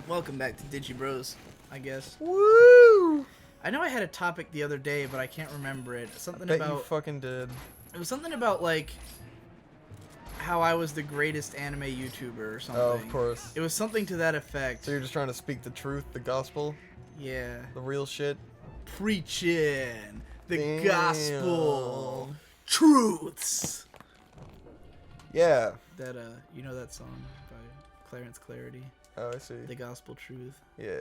Welcome back to Digi Bros, I guess. Woo! I know I had a topic the other day, but I can't remember it. Something Bet about you fucking did. it was something about like how I was the greatest anime YouTuber or something. Oh, of course. It was something to that effect. So you're just trying to speak the truth, the gospel, Yeah. the real shit. Preaching the Damn. gospel truths. Yeah. That you know that song by Clarence Clarity, Oh, I see. The Gospel Truth. Yeah.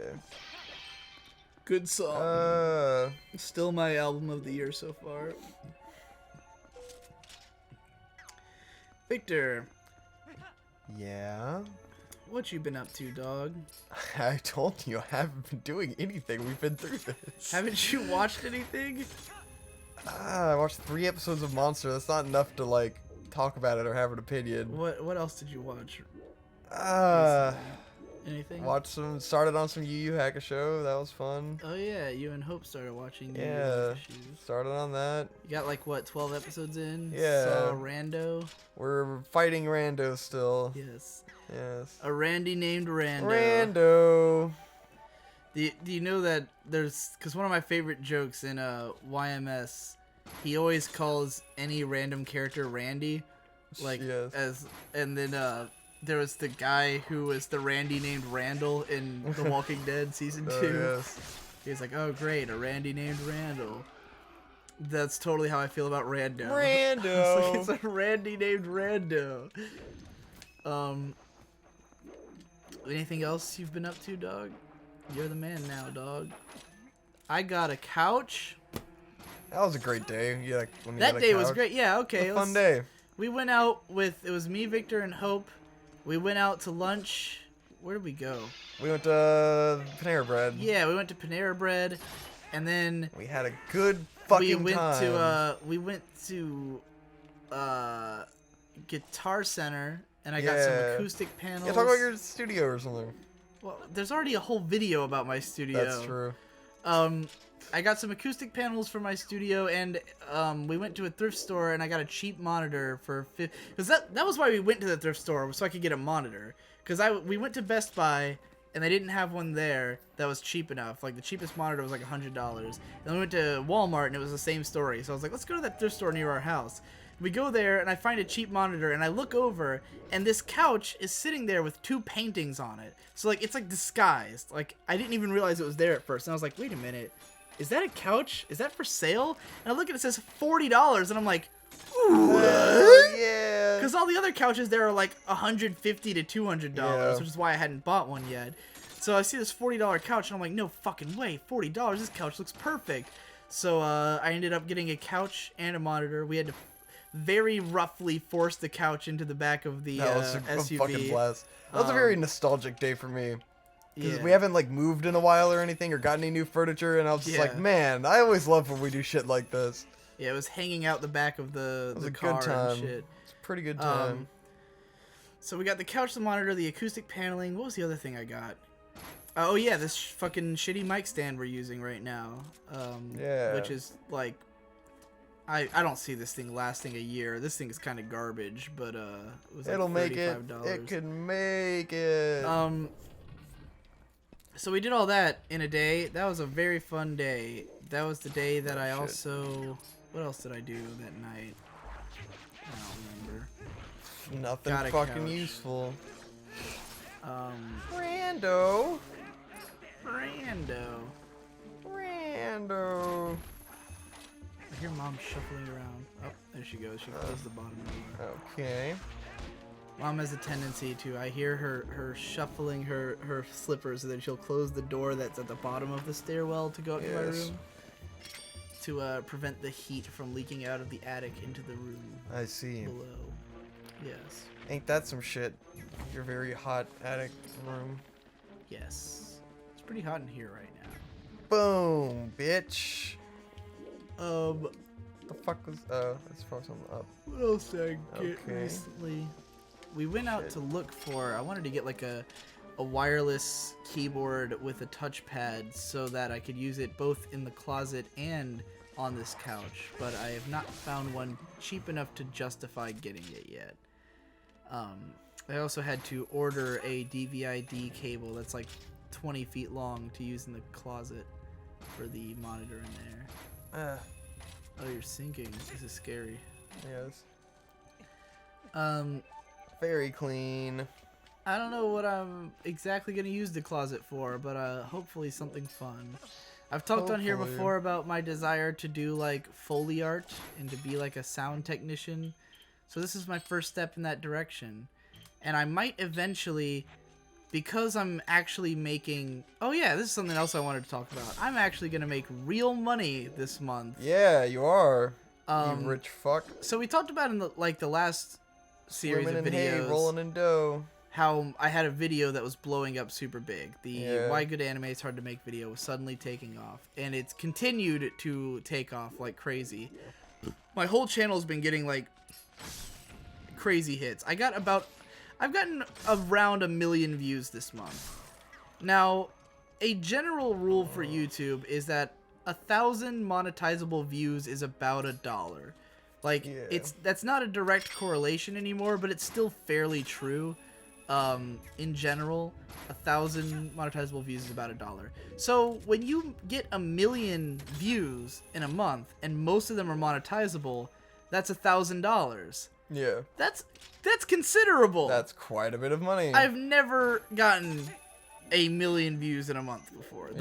Good song. Uh. Still my album of the year so far. Victor, Yeah. what you been up to, dog? I told you I haven't been doing anything. We've been through this. Haven't you watched anything? I watched 3 episodes of Monster. That's not enough to like talk about it or have an opinion. What else did you watch? Anything? Started on some Yu Yu Hakusho. That was fun. Oh yeah, you and Hope started watching. Yeah. Started on that. You got like what, 12 episodes in? Yeah. Saw Rando. We're fighting Rando still. Yes. Yes. A Randy named Rando. Rando. Do you know that because one of my favorite jokes in YMS, he always calls any random character Randy, like Yes. and then there was the guy who was the Randy named Randall in The Walking Dead season 2. Yes. He's like, oh great, a Randy named Randall. That's totally how I feel about Rando. Rando. It's a Randy named Rando. Anything else you've been up to, dog? You're the man now, dog. I got a couch. That was a great day. Yeah. That day was great. Yeah, okay. It was a fun day. We went out it was me, Victor, and Hope. We went out to lunch. Where did we go? We went to Panera Bread. Yeah, we went to Panera Bread, and then We had a good fucking time. we went to Guitar Center, and I got some acoustic panels. Yeah, talk about your studio or something. Well, there's already a whole video about my studio. That's true. I got some acoustic panels for my studio, and we went to a thrift store, and I got a cheap monitor for because that was why we went to the thrift store, so I could get a monitor. Because we went to Best Buy, and they didn't have one there that was cheap enough. Like the cheapest monitor was like $100. Then we went to Walmart, and it was the same story. So I was like, let's go to that thrift store near our house. We go there, and I find a cheap monitor, and I look over, and this couch is sitting there with 2 paintings on it. So like it's like disguised. Like I didn't even realize it was there at first, and I was like, wait a minute. Is that a couch? Is that for sale? And I look at it, it says $40, and I'm like, what? Yeah. Because all the other couches there are like $150 to $200, Yeah. which is why I hadn't bought one yet. So I see this $40 couch, and I'm like, no fucking way, $40, this couch looks perfect. So I ended up getting a couch and a monitor. We had to very roughly force the couch into the back of the That was a SUV. fucking blast. That was a very nostalgic day for me. Because Yeah. we haven't like moved in a while or anything or got any new furniture, and I was just like, man, I always love when we do shit like this. Yeah, it was hanging out the back of the It was a car good time. and shit. It's a pretty good time. So we got the couch, the monitor, the acoustic paneling. What was the other thing I got? Oh yeah, this fucking shitty mic stand we're using right now. Yeah. Which is like, I don't see this thing lasting a year. This thing is kind of garbage, but it was like It'll make it. $35. It can make it. So we did all that in a day. That was a very fun day. That was the day that I shit. also. What else did I do that night? I don't remember. Nothing got a fucking couch. useful. Rando. I hear Mom shuffling around. Oh, there she goes. She closed the bottom door. Okay. Mom has a tendency to. I hear her shuffling her slippers, and then she'll close the door that's at the bottom of the stairwell to go up to my room. To prevent the heat from leaking out of the attic into the room I see. below. Yes. Ain't that some shit? Your very hot attic room. Yes. It's pretty hot in here right now. Boom, bitch. Um, The fuck was? Let's throw something up. what else did I get Okay. recently? We went out Shit. to look for. I wanted to get like a wireless keyboard with a touchpad so that I could use it both in the closet and on this couch, but I have not found one cheap enough to justify getting it yet. I also had to order a DVI-D cable that's like 20 feet long to use in the closet for the monitor in there. Oh, you're sinking. This is scary. Yes. Um, Very clean. I don't know what I'm exactly going to use the closet for, but hopefully something fun. I've talked on here before about my desire to do like Foley art and to be like a sound technician. So this is my first step in that direction. And I might eventually, because I'm actually making... Oh yeah, this is something else I wanted to talk about. I'm actually going to make real money this month. Yeah, you are. You rich fuck. So we talked about in the last series of videos. Hay, rolling in dough. How I had a video that was blowing up super big. The Why Good Anime is Hard to Make video was suddenly taking off. And it's continued to take off like crazy. My whole channel's been getting like crazy hits. I've gotten around 1 million views this month. Now, a general rule for YouTube is that 1,000 monetizable views is about $1. Like, that's not a direct correlation anymore, but it's still fairly true. In general, 1,000 monetizable views is about $1. So when you get 1 million views in a month and most of them are monetizable, that's $1,000. Yeah. That's considerable. That's quite a bit of money. I've never gotten 1 million views in a month before.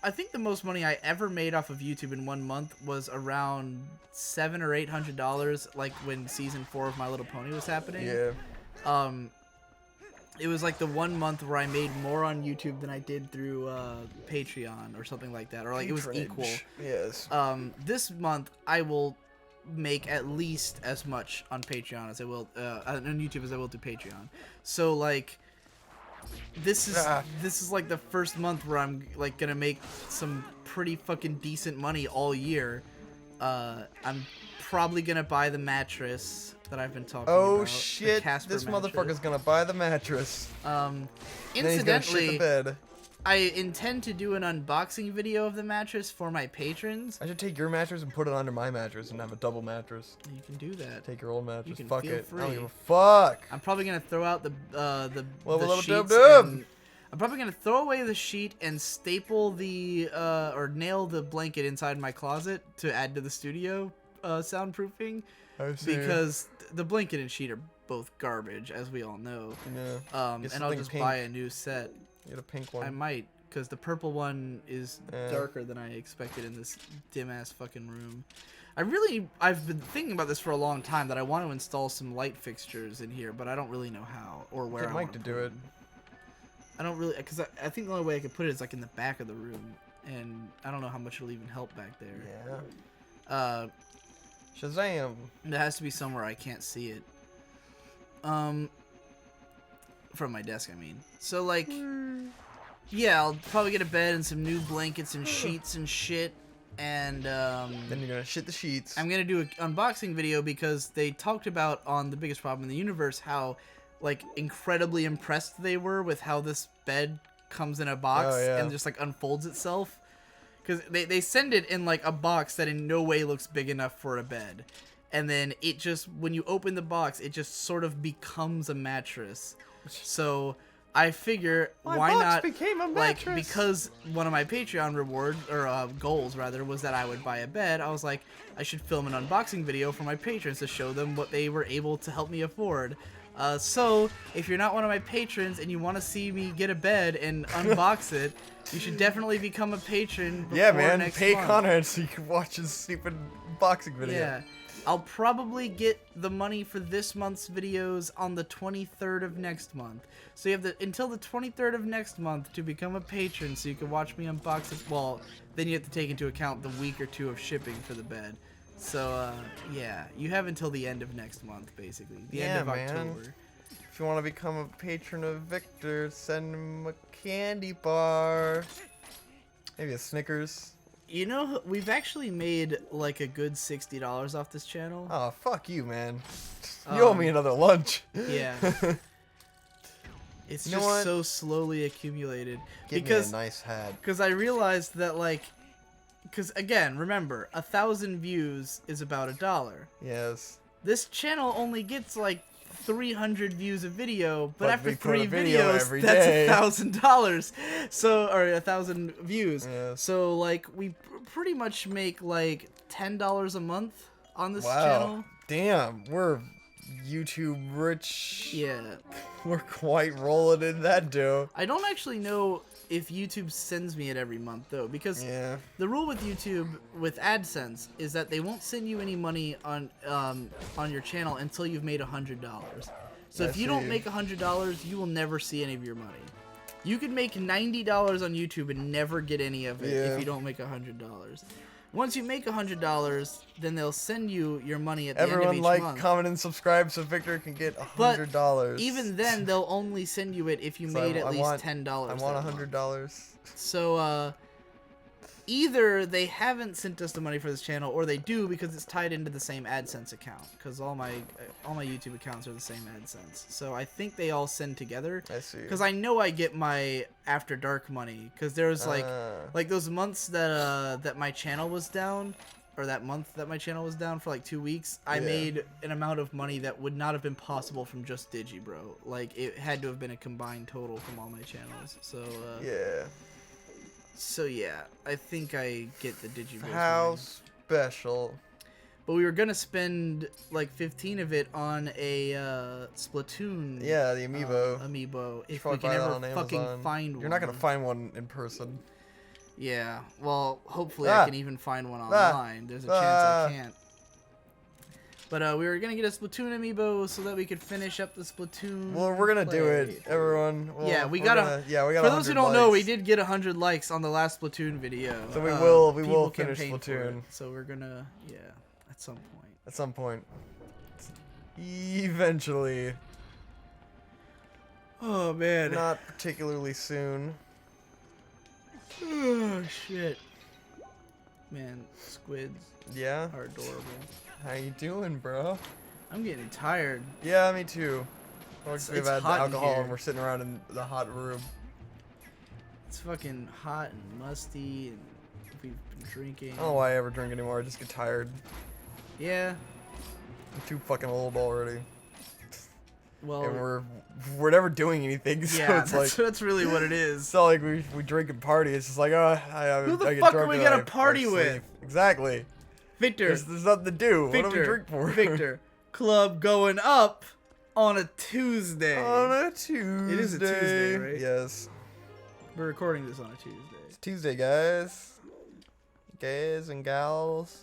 I think the most money I ever made off of YouTube in 1 month was around $700 or $800, like when season 4 of My Little Pony was happening. Yeah. It was like the 1 month where I made more on YouTube than I did through Patreon or something like that, or like it was equal. Yes. This month I will make at least as much on Patreon as I will on YouTube as I will through Patreon. So like this is like the first month where I'm like gonna make some pretty fucking decent money all year. I'm probably gonna buy the mattress that I've been talking about. Oh shit! This mattress. Motherfucker's gonna buy the mattress. Incidentally, shit the bed. I intend to do an unboxing video of the mattress for my patrons. I should take your mattress and put it under my mattress and have a double mattress. You can do that. Take your old mattress. You can Fuck feel it. free. I don't give a fuck. I'm probably gonna throw out the Little sheets. dub. I'm probably gonna throw away the sheet and staple the or nail the blanket inside my closet to add to the studio soundproofing. I see. Because the blanket and sheet are both garbage, as we all know. Yeah. And I'll just buy a new set. Get a pink one. I might, because the purple one is darker than I expected in this dim-ass fucking room. I've been thinking about this for a long time, that I want to install some light fixtures in here, but I don't really know how or where. Get Mike to do it. I don't really, because I think the only way I could put it is like in the back of the room, and I don't know how much it'll even help back there. Yeah. Shazam! It has to be somewhere I can't see it. From my desk, I mean. So, like, yeah, I'll probably get a bed and some new blankets and sheets and shit, and, then you're gonna shit the sheets. I'm gonna do an unboxing video because they talked about on The Biggest Problem in the Universe how, like, incredibly impressed they were with how this bed comes in a box and just, like, unfolds itself. Because they send it in, like, a box that in no way looks big enough for a bed. And then it just, when you open the box, it just sort of becomes a mattress. So I figure, why not, became a like, because one of my Patreon goals, rather, was that I would buy a bed, I was like, I should film an unboxing video for my patrons to show them what they were able to help me afford. So, if you're not one of my patrons and you want to see me get a bed and unbox it, you should definitely become a patron before next pay month. Conrad so you can watch his stupid boxing video. Yeah. I'll probably get the money for this month's videos on the 23rd of next month. So you have until the 23rd of next month to become a patron so you can watch me unbox it. Well, then you have to take into account the week or two of shipping for the bed. So, yeah, you have until the end of next month, basically. The end of October. If you want to become a patron of Victor, send him a candy bar. Maybe a Snickers. You know, we've actually made, like, a good $60 off this channel. Oh, fuck you, man. You owe me another lunch. Yeah. It's just so slowly accumulated. Give me a nice hat. Because I realized that, like... Because, again, remember, 1,000 views is about $1. Yes. This channel only gets, like, 300 views a video, but after we put 3 a video videos, every that's day. $1,000. So, or 1,000 views. Yeah. So, like, we pretty much make like $10 a month on this Wow. channel. Damn, we're YouTube rich. Yeah. We're quite rolling in that dough. I don't actually know if YouTube sends me it every month though, because Yeah. the rule with YouTube with AdSense is that they won't send you any money on your channel until you've made $100. So if you don't make $100, you will never see any of your money. You could make $90 on YouTube and never get any of it if you don't make $100. Once you make $100, then they'll send you your money at the end of each Everyone month. comment, and subscribe so Victor can get $100. But even then, they'll only send you it if you made at least $10. I want $100. So, either they haven't sent us the money for this channel, or they do because it's tied into the same AdSense account. Because all my YouTube accounts are the same AdSense. So I think they all send together. I see. Because I know I get my After Dark money. Because there was like those months that my channel was down, or that month that my channel was down for like 2 weeks. I made an amount of money that would not have been possible from just Digi, bro. Like it had to have been a combined total from all my channels. So yeah. So yeah, I think I get the Digiviz How money. special. But we were gonna spend like 15 of it on a Splatoon. Yeah, the amiibo. Amiibo. If Probably we can buy that ever on fucking Amazon. find one. You're not gonna find one in person. Yeah. Well, hopefully I can even find one online. There's a chance I can't. But we were gonna get a Splatoon amiibo so that we could finish up the Splatoon. Well, we're gonna do it, play. everyone. Yeah, we got yeah, we got. For those who don't know, we likes. did get 100 likes on the last Splatoon video. So we People will finish campaigned for Splatoon. it, so we're gonna, at some point. At some point. Eventually. Oh man. Not particularly soon. Oh shit. Man, squids Yeah. are adorable. How you doing, bro? I'm getting tired. Yeah, me too. We've It's had hot in alcohol here. and we're sitting around in the hot room. It's fucking hot and musty, and we've been drinking. I don't know why I ever drink anymore. I just get tired. Yeah. I'm too fucking old already. Well. And we're never doing anything, so Yeah, it's like that's really what it is. it's not like we drink and party. It's just like, Who the I get fuck drunk are we and gonna I party sleep. with? Exactly. Victor. There's nothing to do. What do we drink for? Victor. Club going up on a Tuesday. On a Tuesday. It is a Tuesday, right? Yes. We're recording this on a Tuesday. It's Tuesday, guys. Guys and gals.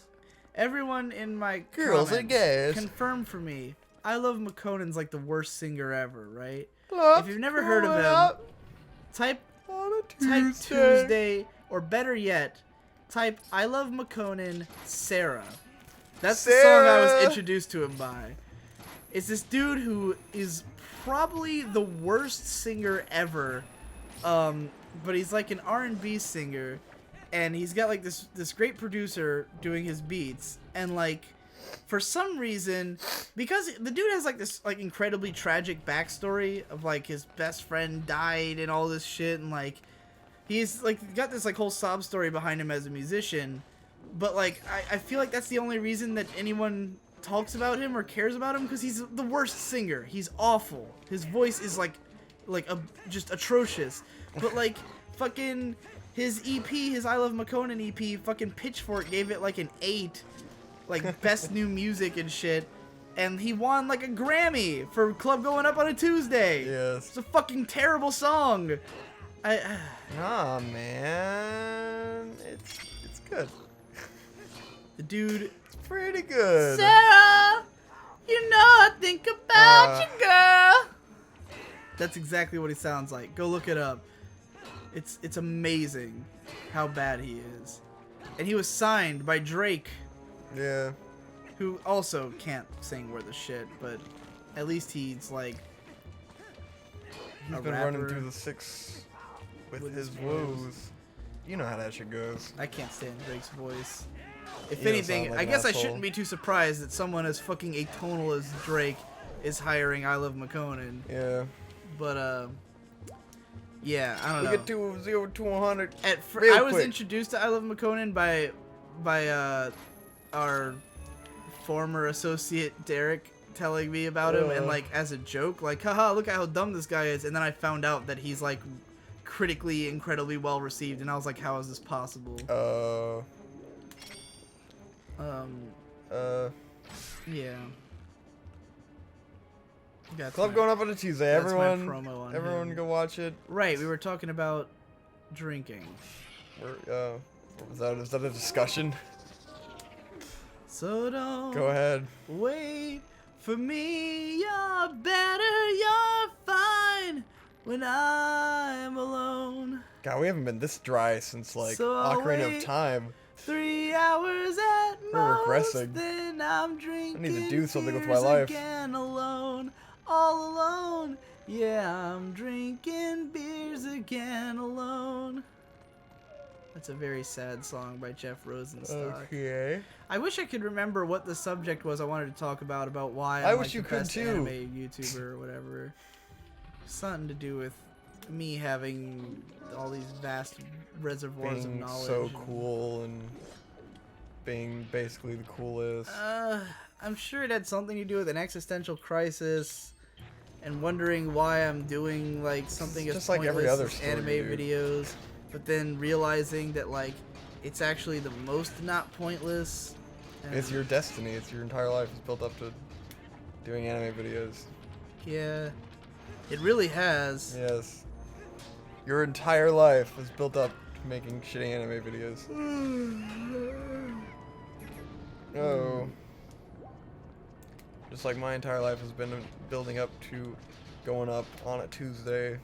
Everyone in my Girls and comments guys. confirm for me. I Love McConan's like the worst singer ever, right? Love If you've never heard of going him, up type on a Tuesday. Tuesday. Or better yet, type I Love McConan Sarah. That's the Sarah. song I was introduced to him by. It's this dude who is probably the worst singer ever, but he's like an R&B singer, and he's got like this great producer doing his beats, and like for some reason, because the dude has like this like incredibly tragic backstory of like his best friend died and all this shit, and like he's like got this like whole sob story behind him as a musician, but like I feel like that's the only reason that anyone talks about him or cares about him, because he's the worst singer. He's awful. His voice is just atrocious. But like fucking his EP, his I Love McConan EP, fucking Pitchfork gave it like an 8, like best new music and shit, and he won like a Grammy for Club Going Up on a Tuesday. Yes. It's a fucking terrible song. Nah, man. It's good. The dude. It's pretty good. Sarah, you know I think about you, girl. That's exactly what he sounds like. Go look it up. It's amazing how bad he is. And he was signed by Drake, Yeah. who also can't sing worth a shit, but at least he's like He's a been rapper. running through the 6 with With his his woes. You know how that shit goes. I can't stand Drake's voice. If You anything, sound like I an guess I asshole. shouldn't be too surprised that someone as fucking atonal as Drake is hiring I Love McConan. Yeah. But yeah, I don't We know. get to 0 to 100. I was quick. introduced to I Love McConan by our former associate Derek, telling me about him, and like as a joke, like, haha, look at how dumb this guy is. And then I found out that he's like critically incredibly well received, and I was like, how is this possible? Yeah. Club going up on a Tuesday. That's my Everyone, promo on everyone him. go watch it. Right, we were talking about drinking. Is that a discussion? So don't Go ahead. wait for me. You're better, you're fine when I'm alone. God, we haven't been this dry since like So I'll Ocarina wait of Time. 3 hours at We're most, regressing. then I'm drinking. I need to do something with my beers life. Again, alone, all alone. Yeah, I'm drinking beers again, alone. That's a very sad song by Jeff Rosenstock. Okay. I wish I could remember what the subject was I wanted to talk about why I I'm wish like you the could best too. anime YouTuber or whatever. Something to do with me having all these vast reservoirs of Being knowledge. so cool and being basically the coolest. I'm sure it had something to do with an existential crisis and wondering why I'm doing like something It's as just like every pointless other as story, anime dude. videos, but then realizing that like it's actually the most not pointless. And It's your destiny. It's your entire life is built up to doing anime videos. yeah, it really has. Yes. Your entire life is built up to making shitty anime videos. Oh. Just like my entire life has been building up to going up on a Tuesday.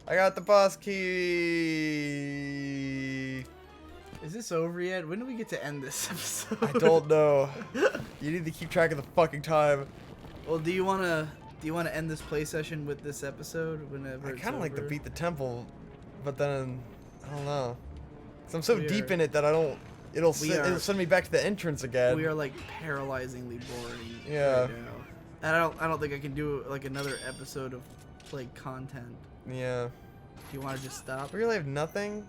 I got the boss key. Is this over yet? When do we get to end this episode? I don't know. You need to keep track of the fucking time. Well, do you wanna end this play session with this episode whenever I it's kind of like to over? beat the temple, but then I don't know. 'Cause I'm so We deep are- in it that I don't. It'll we it'll are- send me back to the entrance again. We are like paralyzingly boring Yeah. right now. And I don't think I can do like another episode of like content. Yeah. Do you want to just stop? We really have nothing.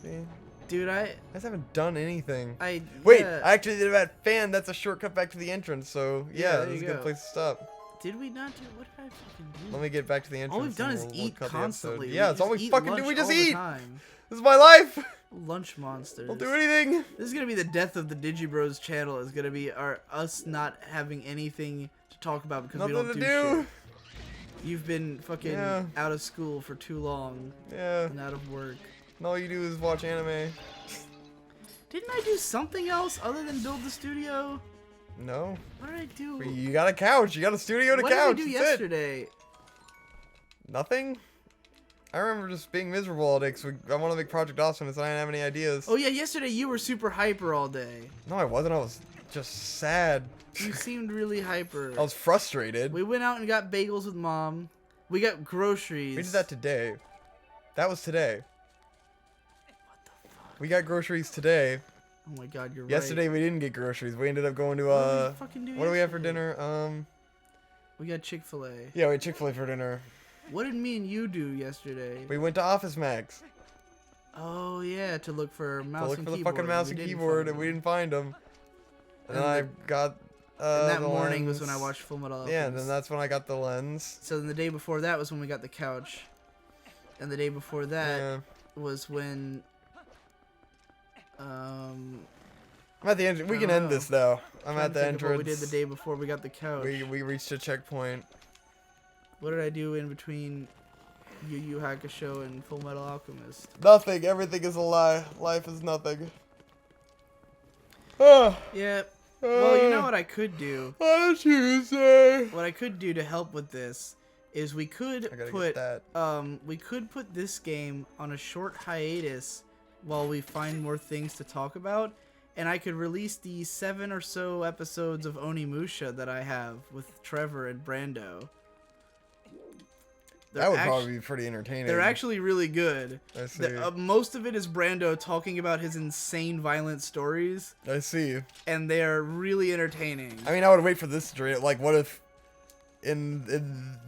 See, Dude, I just haven't done anything. Wait, yeah. I actually did that fan. That's a shortcut back to the entrance. So Yeah, yeah, there this is a you good go. place to stop. Did we not do? What did I fucking do? Let me get back to the entrance. All we've done and is we'll eat cut the episode. constantly. Yeah, it's all we eat fucking do. lunch We just all the eat. time. This is my life. Lunch monsters. I'll do anything. This is gonna be the death of the Digi Bros channel. Is gonna be us not having anything to talk about because we Nothing don't to do do. shit. You've been fucking Yeah. out of school for too long Yeah. and out of work. And all you do is watch anime. Didn't I do something else other than build the studio? No. What did I do? You got a couch. You got a studio and a What couch. did we do That's it. yesterday? Nothing. I remember just being miserable all day because I want to make Project Awesome and I didn't have any ideas. Oh yeah, yesterday you were super hyper all day. No, I wasn't. I was just sad. You seemed really hyper. I was frustrated. We went out and got bagels with Mom. We got groceries. We did that today. That was today. What the fuck? We got groceries today. Oh my god, you're Yesterday right. we didn't get groceries. We ended up going to What did we fucking do what do we have for yesterday? dinner? We got Chick-fil-A. Yeah, we had Chick-fil-A for dinner. What did me and you do yesterday? We went to Office Max Oh yeah, to look for mouse to look and for the keyboard. fucking mouse We and didn't keyboard find and we them. didn't find them. And then And I the- got And that the morning was lens. when I watched Full Metal Alchemist. Yeah, and then that's when I got the lens. So then the day before that was when we got the couch. And the day before that Yeah. was when I'm at the entrance. We I can don't end know. this though. I'm trying at to the think of entrance. what we did the day before we got the couch. We reached a checkpoint. What did I do in between Yu Yu Hakusho and Full Metal Alchemist? Nothing. Everything is a lie. Life is nothing. Ah, Yeah. Well, you know what I could do? on a Tuesday. What I could do to help with this is we could I gotta put get that. we could put this game on a short hiatus while we find more things to talk about, and I could release the 7 or so episodes of Onimusha that I have with Trevor and Brando. That would probably be pretty entertaining. They're actually really good. I see. Most of it is Brando talking about his insane violent stories, I see. and they are really entertaining. I mean, I would wait for this to like, what if in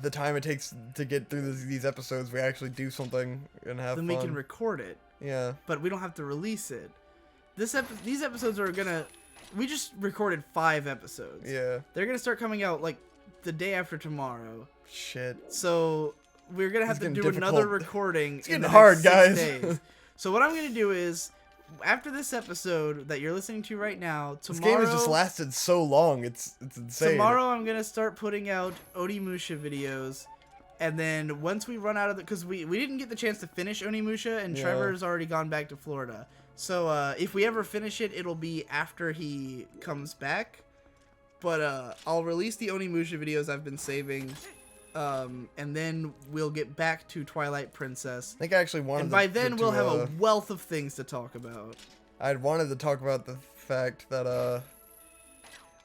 the time it takes to get through these episodes, we actually do something and have Then fun? we can record it, Yeah. but we don't have to release it. These episodes are gonna we just recorded 5 episodes. Yeah. They're gonna start coming out like the day after tomorrow. Shit. So we're gonna have to do difficult. another recording. It's in getting the hard, next 6 guys. days. So what I'm gonna do is, after this episode that you're listening to right now, This tomorrow. game has just lasted so long. It's insane. Tomorrow I'm gonna start putting out Onimusha videos, and then once we run out of because we didn't get the chance to finish Onimusha, and Yeah. Trevor's already gone back to Florida. So if we ever finish it, it'll be after he comes back. But I'll release the Onimusha videos I've been saving, and then we'll get back to Twilight Princess. I think I actually wanted. And by then we'll have a to, wealth of things to talk about. I'd wanted to talk about the fact that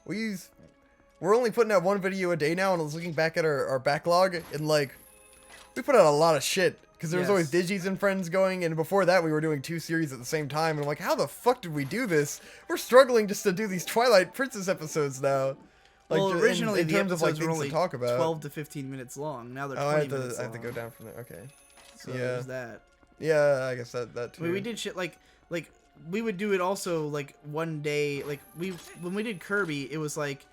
we're only putting out 1 video a day now, and I was looking back at our backlog, and like we put out a lot of shit because there was always Digis and friends going, and before that we were doing 2 series at the same time, and I'm like, how the fuck did we do this? We're struggling just to do these Twilight Princess episodes now. Like, Well, originally in the terms of like episodes were things only to talk about. 12 to 15 minutes long. Now they're Oh, 20 minutes I have to long. go down from there. Okay. So Yeah. there's that. Yeah, I guess that too. I mean, we did shit like we would do it also like one day. Like when we did Kirby, it was like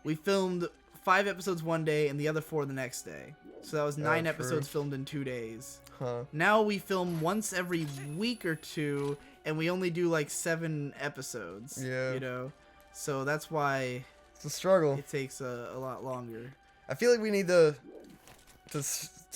we filmed 5 episodes one day and the other 4 the next day. So that was 9 true. episodes filmed in 2 days. Huh. Now we film once every week or 2, and we only do like 7 episodes. Yeah. You know, so that's why It's a struggle. it takes a lot longer. I feel like we need to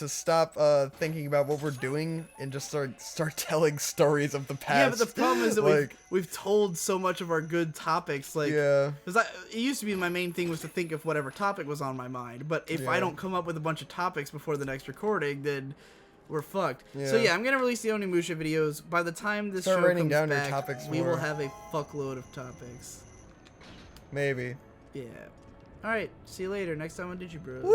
stop thinking about what we're doing and just start telling stories of the past. Yeah, but the problem is that like, we've told so much of our good topics. Like, yeah, because it used to be my main thing was to think of whatever topic was on my mind. But if I Yeah. don't come up with a bunch of topics before the next recording, then we're fucked. Yeah. So yeah, I'm gonna release the Onimusha videos. By the time this Start show writing comes down your back, topics we will more. have a fuckload of topics. maybe. Yeah. All right. See you later. Next time on Digi Bros. Woo!